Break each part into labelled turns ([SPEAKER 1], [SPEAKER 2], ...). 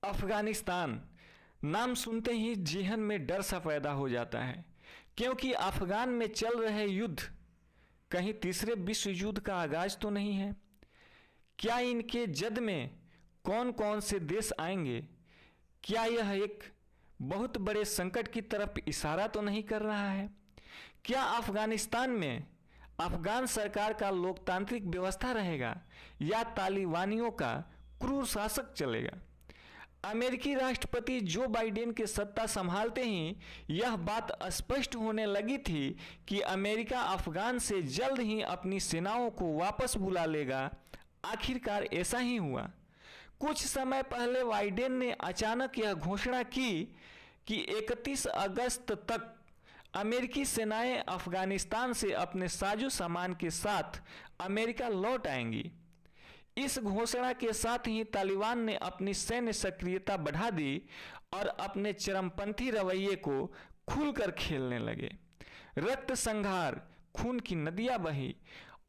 [SPEAKER 1] अफगानिस्तान नाम सुनते ही जेहन में डर सा पैदा हो जाता है, क्योंकि अफगान में चल रहे युद्ध कहीं तीसरे विश्व युद्ध का आगाज तो नहीं है। क्या इनके जद में कौन कौन से देश आएंगे? क्या यह एक बहुत बड़े संकट की तरफ इशारा तो नहीं कर रहा है? क्या अफगानिस्तान में अफगान सरकार का लोकतांत्रिक व्यवस्था रहेगा या तालिबानियों का क्रूर शासक चलेगा? अमेरिकी राष्ट्रपति जो बाइडेन के सत्ता संभालते ही यह बात स्पष्ट होने लगी थी कि अमेरिका अफगान से जल्द ही अपनी सेनाओं को वापस बुला लेगा। आखिरकार ऐसा ही हुआ। कुछ समय पहले बाइडेन ने अचानक यह घोषणा की कि 31 अगस्त तक अमेरिकी सेनाएं अफगानिस्तान से अपने साजो सामान के साथ अमेरिका लौट आएंगी। इस घोषणा के साथ ही तालिबान ने अपनी सैन्य सक्रियता बढ़ा दी और अपने चरमपंथी रवैये को खुलकर खेलने लगे। रक्त संहार, खून की नदियां बही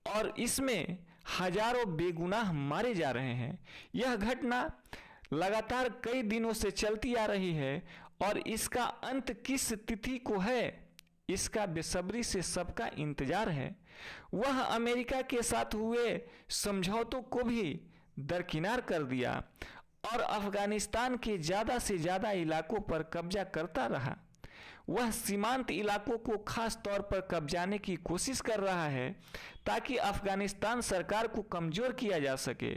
[SPEAKER 1] और इसमें हजारों बेगुनाह मारे जा रहे हैं। यह घटना लगातार कई दिनों से चलती आ रही है और इसका अंत किस तिथि को है, इसका बेसब्री से सबका इंतजार है। वह अमेरिका के साथ हुए समझौतों को भी दरकिनार कर दिया और अफगानिस्तान के ज़्यादा से ज़्यादा इलाकों पर कब्जा करता रहा। वह सीमांत इलाकों को खास तौर पर कब्जाने की कोशिश कर रहा है ताकि अफगानिस्तान सरकार को कमज़ोर किया जा सके,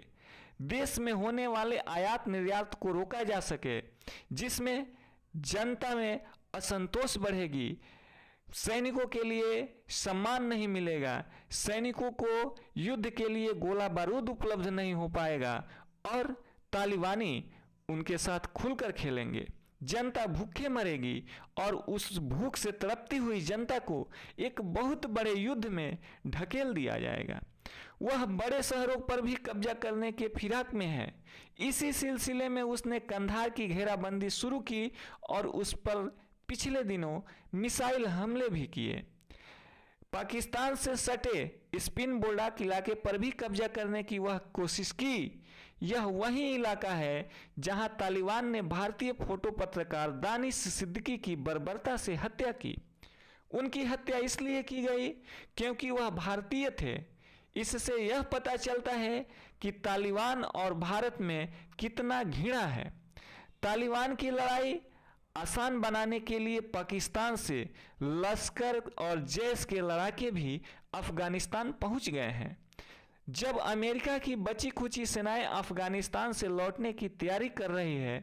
[SPEAKER 1] देश में होने वाले आयात निर्यात को रोका जा सके, जिसमें जनता में असंतोष बढ़ेगी, सैनिकों के लिए सम्मान नहीं मिलेगा, सैनिकों को युद्ध के लिए गोला बारूद उपलब्ध नहीं हो पाएगा और तालिबानी उनके साथ खुलकर खेलेंगे। जनता भूखे मरेगी और उस भूख से तड़पती हुई जनता को एक बहुत बड़े युद्ध में ढकेल दिया जाएगा। वह बड़े शहरों पर भी कब्जा करने के फिराक में है। इसी सिलसिले में उसने कंधार की घेराबंदी शुरू की और उस पर पिछले दिनों मिसाइल हमले भी किए। पाकिस्तान से सटे स्पिन बोर्डाक इलाके पर भी कब्जा करने की वह कोशिश की। यह वही इलाका है जहां तालिबान ने भारतीय फोटो पत्रकार दानिश सिद्दीकी की बर्बरता से हत्या की। उनकी हत्या इसलिए की गई क्योंकि वह भारतीय थे। इससे यह पता चलता है कि तालिबान और भारत में कितना घृणा है। तालिबान की लड़ाई आसान बनाने के लिए पाकिस्तान से लश्कर और जैश के लड़ाके भी अफगानिस्तान पहुंच गए हैं। जब अमेरिका की बची खुची सेनाएं अफगानिस्तान से लौटने की तैयारी कर रही है,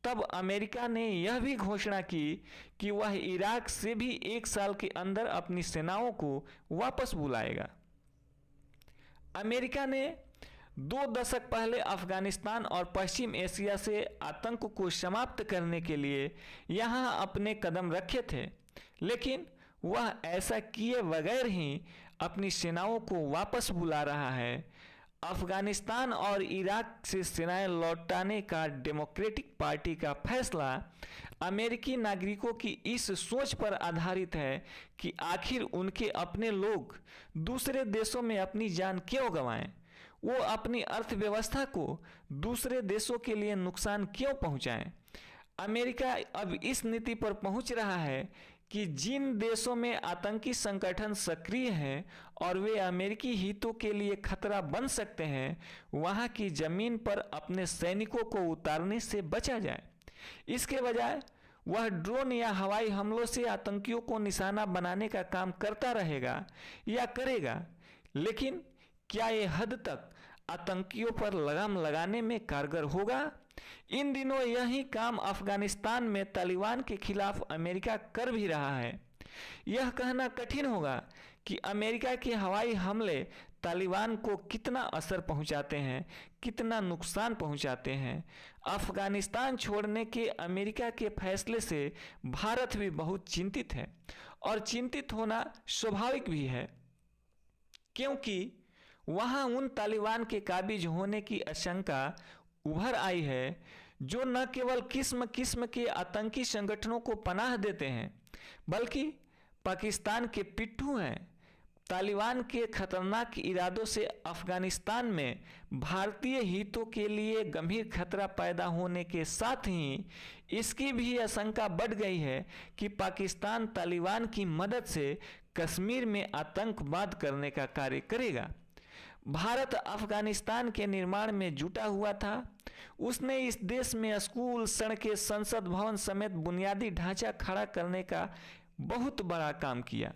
[SPEAKER 1] तब अमेरिका ने यह भी घोषणा की कि वह इराक से भी 1 साल के अंदर अपनी सेनाओं को वापस बुलाएगा। अमेरिका ने 2 दशक पहले अफगानिस्तान और पश्चिम एशिया से आतंक को समाप्त करने के लिए यहाँ अपने कदम रखे थे, लेकिन वह ऐसा किए बगैर ही अपनी सेनाओं को वापस बुला रहा है। अफगानिस्तान और इराक से सेनाएं लौटाने का डेमोक्रेटिक पार्टी का फैसला अमेरिकी नागरिकों की इस सोच पर आधारित है कि आखिर उनके अपने लोग दूसरे देशों में अपनी जान क्यों गंवाएं, वो अपनी अर्थव्यवस्था को दूसरे देशों के लिए नुकसान क्यों पहुंचाएं। अमेरिका अब इस नीति पर पहुंच रहा है कि जिन देशों में आतंकी संगठन सक्रिय हैं और वे अमेरिकी हितों के लिए खतरा बन सकते हैं, वहां की जमीन पर अपने सैनिकों को उतारने से बचा जाए। इसके बजाय वह ड्रोन या हवाई हमलों से आतंकियों को निशाना बनाने का काम करता रहेगा या करेगा, लेकिन क्या ये हद तक आतंकियों पर लगाम लगाने में कारगर होगा? इन दिनों यही काम अफगानिस्तान में तालिबान के खिलाफ अमेरिका कर भी रहा है। यह कहना कठिन होगा कि अमेरिका के हवाई हमले तालिबान को कितना असर पहुंचाते हैं, कितना नुकसान पहुंचाते हैं। अफगानिस्तान छोड़ने के अमेरिका के फैसले से भारत भी बहुत चिंतित है और चिंतित होना स्वाभाविक भी है, क्योंकि वहां उन तालिबान के काबिज होने की आशंका उभर आई है जो न केवल किस्म किस्म के आतंकी संगठनों को पनाह देते हैं, बल्कि पाकिस्तान के पिट्ठू हैं, तालिबान के खतरनाक इरादों से अफगानिस्तान में भारतीय हितों के लिए गंभीर खतरा पैदा होने के साथ ही इसकी भी आशंका बढ़ गई है कि पाकिस्तान तालिबान की मदद से कश्मीर में आतंकवाद करने का कार्य करेगा। भारत अफगानिस्तान के निर्माण में जुटा हुआ था। उसने इस देश में स्कूल, सड़कें, संसद भवन समेत बुनियादी ढांचा खड़ा करने का बहुत बड़ा काम किया।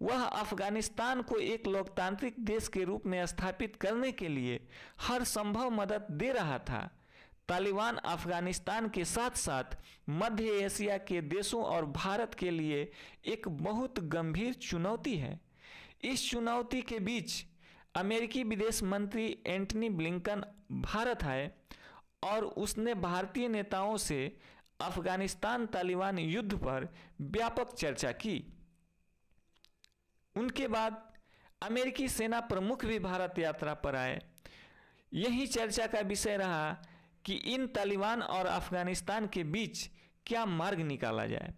[SPEAKER 1] वह अफगानिस्तान को एक लोकतांत्रिक देश के रूप में स्थापित करने के लिए हर संभव मदद दे रहा था। तालिबान अफगानिस्तान के साथ साथ मध्य एशिया के देशों और भारत के लिए एक बहुत गंभीर चुनौती है। इस चुनौती के बीच अमेरिकी विदेश मंत्री एंटनी ब्लिंकन भारत आए और उसने भारतीय नेताओं से अफगानिस्तान तालिबान युद्ध पर व्यापक चर्चा की। उनके बाद अमेरिकी सेना प्रमुख भी भारत यात्रा पर आए। यही चर्चा का विषय रहा कि इन तालिबान और अफगानिस्तान के बीच क्या मार्ग निकाला जाए।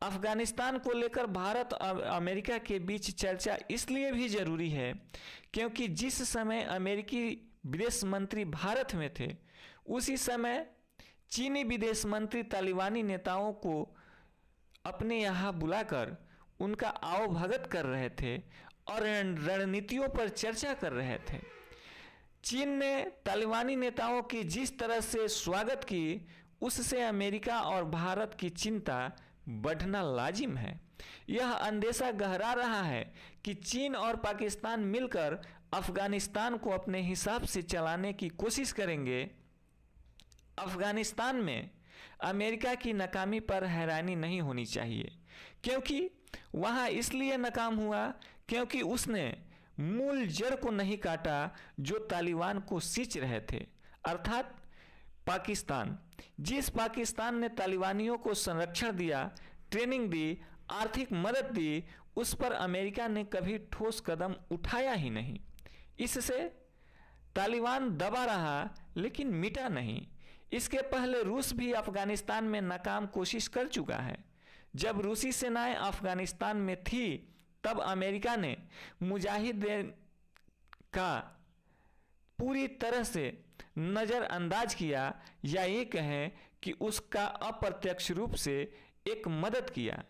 [SPEAKER 1] अफगानिस्तान को लेकर भारत और अमेरिका के बीच चर्चा इसलिए भी जरूरी है क्योंकि जिस समय अमेरिकी विदेश मंत्री भारत में थे, उसी समय चीनी विदेश मंत्री तालिबानी नेताओं को अपने यहाँ बुलाकर उनका आवभगत कर रहे थे और रणनीतियों पर चर्चा कर रहे थे। चीन ने तालिबानी नेताओं की जिस तरह से स्वागत की, उससे अमेरिका और भारत की चिंता बढ़ना लाजिम है। यह अंदेशा गहरा रहा है कि चीन और पाकिस्तान मिलकर अफगानिस्तान को अपने हिसाब से चलाने की कोशिश करेंगे। अफगानिस्तान में अमेरिका की नाकामी पर हैरानी नहीं होनी चाहिए, क्योंकि वहाँ इसलिए नाकाम हुआ क्योंकि उसने मूल जड़ को नहीं काटा जो तालिबान को सींच रहे थे, अर्थात पाकिस्तान। जिस पाकिस्तान ने तालिबानियों को संरक्षण दिया, ट्रेनिंग दी, आर्थिक मदद दी, उस पर अमेरिका ने कभी ठोस कदम उठाया ही नहीं। इससे तालिबान दबा रहा लेकिन मिटा नहीं। इसके पहले रूस भी अफगानिस्तान में नाकाम कोशिश कर चुका है। जब रूसी सेनाएं अफगानिस्तान में थी, तब अमेरिका ने मुजाहिदीन का पूरी तरह से नज़रअंदाज किया, या ये कहें कि उसका अप्रत्यक्ष रूप से एक मदद किया,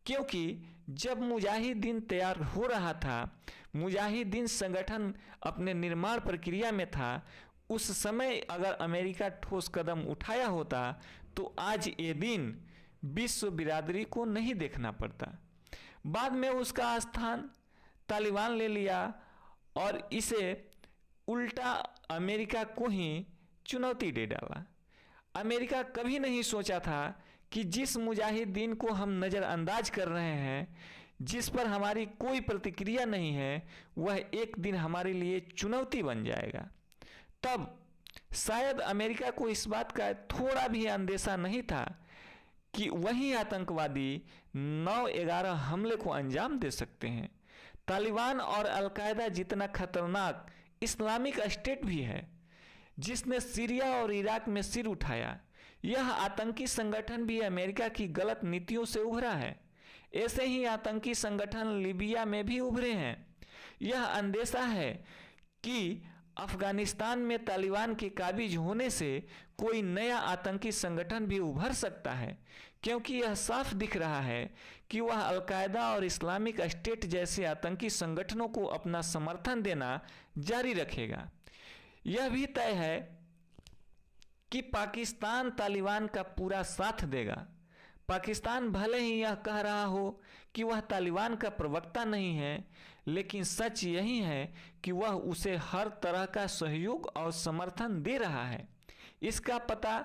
[SPEAKER 1] क्योंकि जब मुजाहिदीन तैयार हो रहा था, मुजाहिदीन संगठन अपने निर्माण प्रक्रिया में था, उस समय अगर अमेरिका ठोस कदम उठाया होता तो आज ये दिन विश्व बिरादरी को नहीं देखना पड़ता। बाद में उसका स्थान तालिबान ले लिया और इसे उल्टा अमेरिका को ही चुनौती दे डाला। अमेरिका कभी नहीं सोचा था कि जिस मुजाहिदीन को हम नज़रअंदाज कर रहे हैं, जिस पर हमारी कोई प्रतिक्रिया नहीं है, वह एक दिन हमारे लिए चुनौती बन जाएगा। तब शायद अमेरिका को इस बात का थोड़ा भी अंदेशा नहीं था कि वही आतंकवादी 9/11 हमले को अंजाम दे सकते हैं। तालिबान और अलकायदा जितना खतरनाक इस्लामिक स्टेट भी है, जिसने सीरिया और इराक में सिर उठाया। यह आतंकी संगठन भी अमेरिका की गलत नीतियों से उभरा है। ऐसे ही आतंकी संगठन लीबिया में भी उभरे हैं। यह अंदेशा है कि अफगानिस्तान में तालिबान के काबिज होने से कोई नया आतंकी संगठन भी उभर सकता है, क्योंकि यह साफ दिख रहा है कि वह अलकायदा और इस्लामिक स्टेट जैसे आतंकी संगठनों को अपना समर्थन देना जारी रखेगा। यह भी तय है कि पाकिस्तान तालिबान का पूरा साथ देगा। पाकिस्तान भले ही यह कह रहा हो कि वह तालिबान का प्रवक्ता नहीं है, लेकिन सच यही है कि वह उसे हर तरह का सहयोग और समर्थन दे रहा है। इसका पता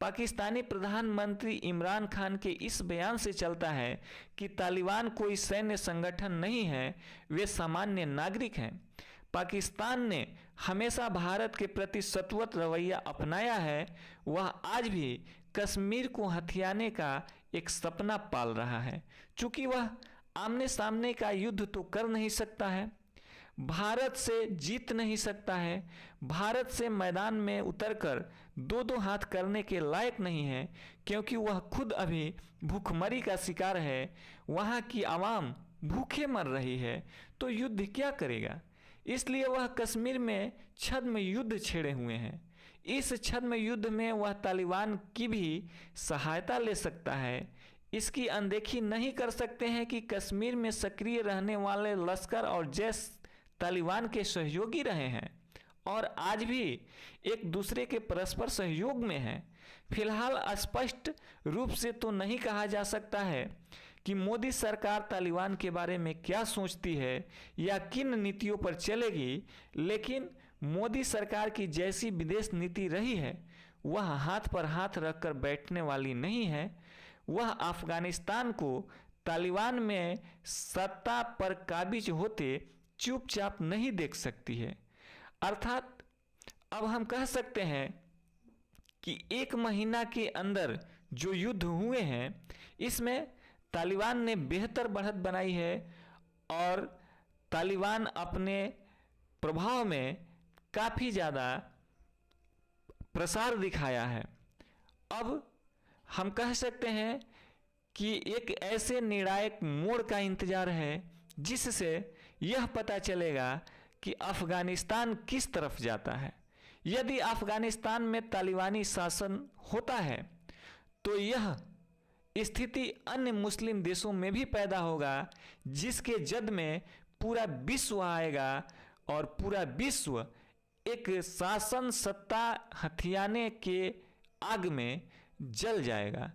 [SPEAKER 1] पाकिस्तानी प्रधानमंत्री इमरान खान के इस बयान से चलता है कि तालिबान कोई सैन्य संगठन नहीं है, वे सामान्य नागरिक हैं। पाकिस्तान ने हमेशा भारत के प्रति सत्वत रवैया अपनाया है। वह आज भी कश्मीर को हथियाने का एक सपना पाल रहा है। चूंकि वह आमने सामने का युद्ध तो कर नहीं सकता है, भारत से जीत नहीं सकता है, भारत से मैदान में उतरकर दो हाथ करने के लायक नहीं है, क्योंकि वह खुद अभी भूखमरी का शिकार है। वहाँ की आवाम भूखे मर रही है तो युद्ध क्या करेगा। इसलिए वह कश्मीर में छद्म युद्ध छेड़े हुए हैं। इस छद्म युद्ध में वह तालिबान की भी सहायता ले सकता है। इसकी अनदेखी नहीं कर सकते हैं कि कश्मीर में सक्रिय रहने वाले लश्कर और जैश तालिबान के सहयोगी रहे हैं और आज भी एक दूसरे के परस्पर सहयोग में हैं। फिलहाल स्पष्ट रूप से तो नहीं कहा जा सकता है कि मोदी सरकार तालिबान के बारे में क्या सोचती है या किन नीतियों पर चलेगी, लेकिन मोदी सरकार की जैसी विदेश नीति रही है वह हाथ पर हाथ रखकर बैठने वाली नहीं है। वह अफगानिस्तान को तालिबान में सत्ता पर काबिज होते चुपचाप नहीं देख सकती है। अर्थात अब हम कह सकते हैं कि 1 महीना के अंदर जो युद्ध हुए हैं इसमें तालिबान ने बेहतर बढ़त बनाई है और तालिबान अपने प्रभाव में काफ़ी ज़्यादा प्रसार दिखाया है। अब हम कह सकते हैं कि एक ऐसे निर्णायक मोड़ का इंतजार है जिससे यह पता चलेगा कि अफगानिस्तान किस तरफ जाता है। यदि अफगानिस्तान में तालिबानी शासन होता है तो यह स्थिति अन्य मुस्लिम देशों में भी पैदा होगा, जिसके जद में पूरा विश्व आएगा और पूरा विश्व एक शासन सत्ता हथियाने के आग में जल जाएगा।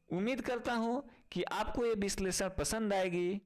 [SPEAKER 1] उम्मीद करता हूँ कि आपको ये विश्लेषण पसंद आएगी।